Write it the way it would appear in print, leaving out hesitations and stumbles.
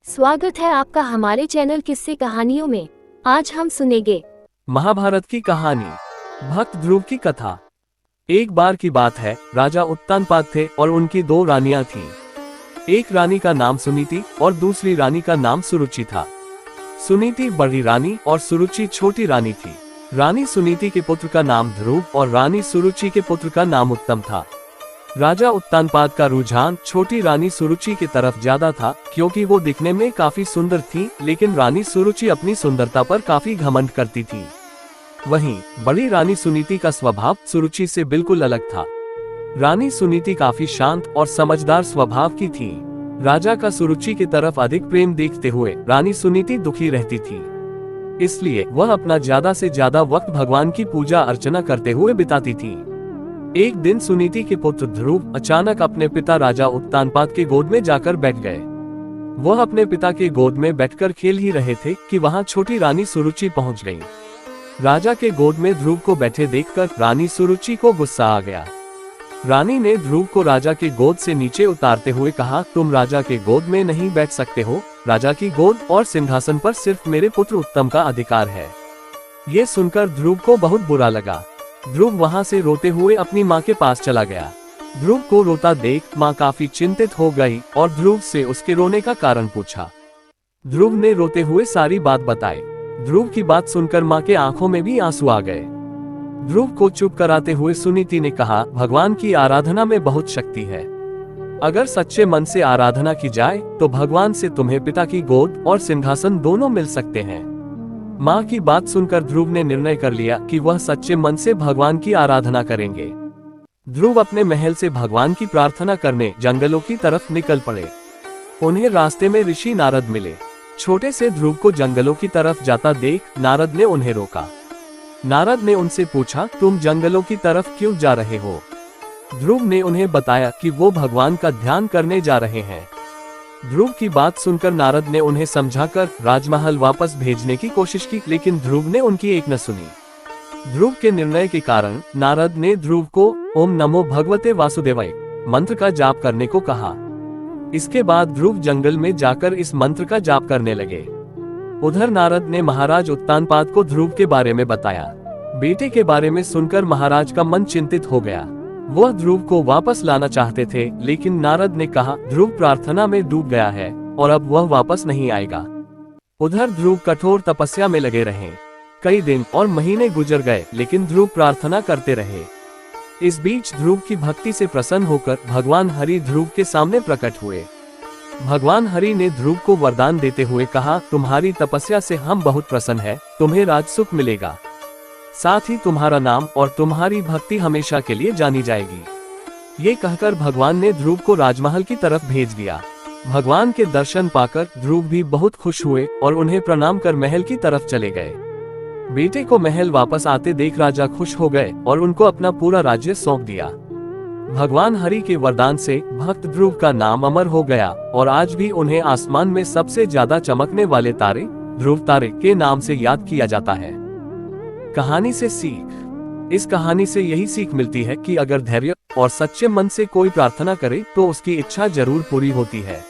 स्वागत है आपका हमारे चैनल किस्से कहानियों में। आज हम सुनेंगे महाभारत की कहानी, भक्त ध्रुव की कथा। एक बार की बात है, राजा उत्तानपाद थे और उनकी दो रानियां थीं। एक रानी का नाम सुनीति और दूसरी रानी का नाम सुरुचि था। सुनीति बड़ी रानी और सुरुचि छोटी रानी थी। रानी सुनीति के पुत्र का नाम ध्रुव और रानी सुरुचि के पुत्र का नाम उत्तम था। राजा उत्तानपाद का रुझान छोटी रानी सुरुचि की तरफ ज्यादा था, क्योंकि वो दिखने में काफी सुंदर थी, लेकिन रानी सुरुचि अपनी सुंदरता पर काफी घमंड करती थी। वहीं बड़ी रानी सुनीति का स्वभाव सुरुचि से बिल्कुल अलग था। रानी सुनीति काफी शांत और समझदार स्वभाव की थी। राजा का सुरुचि की तरफ अधिक प्रेम देखते हुए रानी सुनीति दुखी रहती थी, इसलिए वह अपना ज्यादा से ज्यादा वक्त भगवान की पूजा अर्चना करते हुए बिताती थी। एक दिन सुनीति के पुत्र ध्रुव अचानक अपने पिता राजा उत्तानपाद के गोद में जाकर बैठ गए। वह अपने पिता के गोद में बैठकर खेल ही रहे थे कि वहां छोटी रानी सुरुचि पहुंच गई। राजा के गोद में ध्रुव को बैठे देखकर रानी सुरुचि को गुस्सा आ गया। रानी ने ध्रुव को राजा के गोद से नीचे उतारते हुए कहा, तुम राजा के गोद में नहीं बैठ सकते हो। राजा की गोद और सिंहासन पर सिर्फ मेरे पुत्र उत्तम का अधिकार है। ये सुनकर ध्रुव को बहुत बुरा लगा। ध्रुव वहां से रोते हुए अपनी माँ के पास चला गया। ध्रुव को रोता देख माँ काफी चिंतित हो गई और ध्रुव से उसके रोने का कारण पूछा। ध्रुव ने रोते हुए सारी बात बताई। ध्रुव की बात सुनकर माँ के आंखों में भी आंसू आ गए। ध्रुव को चुप कराते हुए सुनीति ने कहा, भगवान की आराधना में बहुत शक्ति है। अगर सच्चे मन से आराधना की जाए तो भगवान से तुम्हें पिता की गोद और सिंहासन दोनों मिल सकते हैं। माँ की बात सुनकर ध्रुव ने निर्णय कर लिया कि वह सच्चे मन से भगवान की आराधना करेंगे। ध्रुव अपने महल से भगवान की प्रार्थना करने जंगलों की तरफ निकल पड़े। उन्हें रास्ते में ऋषि नारद मिले। छोटे से ध्रुव को जंगलों की तरफ जाता देख नारद ने उन्हें रोका। नारद ने उनसे पूछा, तुम जंगलों की तरफ क्यों जा रहे हो? ध्रुव ने उन्हें बताया कि वो भगवान का ध्यान करने जा रहे हैं। ध्रुव की बात सुनकर नारद ने उन्हें समझाकर राजमहल वापस भेजने की कोशिश की, लेकिन ध्रुव ने उनकी एक न सुनी। ध्रुव के निर्णय के कारण नारद ने ध्रुव को ओम नमो भगवते वासुदेवाय मंत्र का जाप करने को कहा। इसके बाद ध्रुव जंगल में जाकर इस मंत्र का जाप करने लगे। उधर नारद ने महाराज उत्तानपाद को ध्रुव के बारे में बताया। बेटे के बारे में सुनकर महाराज का मन चिंतित हो गया। वह ध्रुव को वापस लाना चाहते थे, लेकिन नारद ने कहा, ध्रुव प्रार्थना में डूब गया है और अब वह वापस नहीं आएगा। उधर ध्रुव कठोर तपस्या में लगे रहे। कई दिन और महीने गुजर गए, लेकिन ध्रुव प्रार्थना करते रहे। इस बीच ध्रुव की भक्ति से प्रसन्न होकर भगवान हरि ध्रुव के सामने प्रकट हुए। भगवान हरि ने ध्रुव को वरदान देते हुए कहा, तुम्हारी तपस्या से हम बहुत प्रसन्न हैं, तुम्हें राजसुख मिलेगा। साथ ही तुम्हारा नाम और तुम्हारी भक्ति हमेशा के लिए जानी जाएगी। ये कहकर भगवान ने ध्रुव को राजमहल की तरफ भेज दिया। भगवान के दर्शन पाकर ध्रुव भी बहुत खुश हुए और उन्हें प्रणाम कर महल की तरफ चले गए। बेटे को महल वापस आते देख राजा खुश हो गए और उनको अपना पूरा राज्य सौंप दिया। भगवान हरि के वरदान से भक्त ध्रुव का नाम अमर हो गया और आज भी उन्हें आसमान में सबसे ज्यादा चमकने वाले तारे ध्रुव तारे के नाम से याद किया जाता है। कहानी से सीख। इस कहानी से यही सीख मिलती है कि अगर धैर्य और सच्चे मन से कोई प्रार्थना करे तो उसकी इच्छा जरूर पूरी होती है।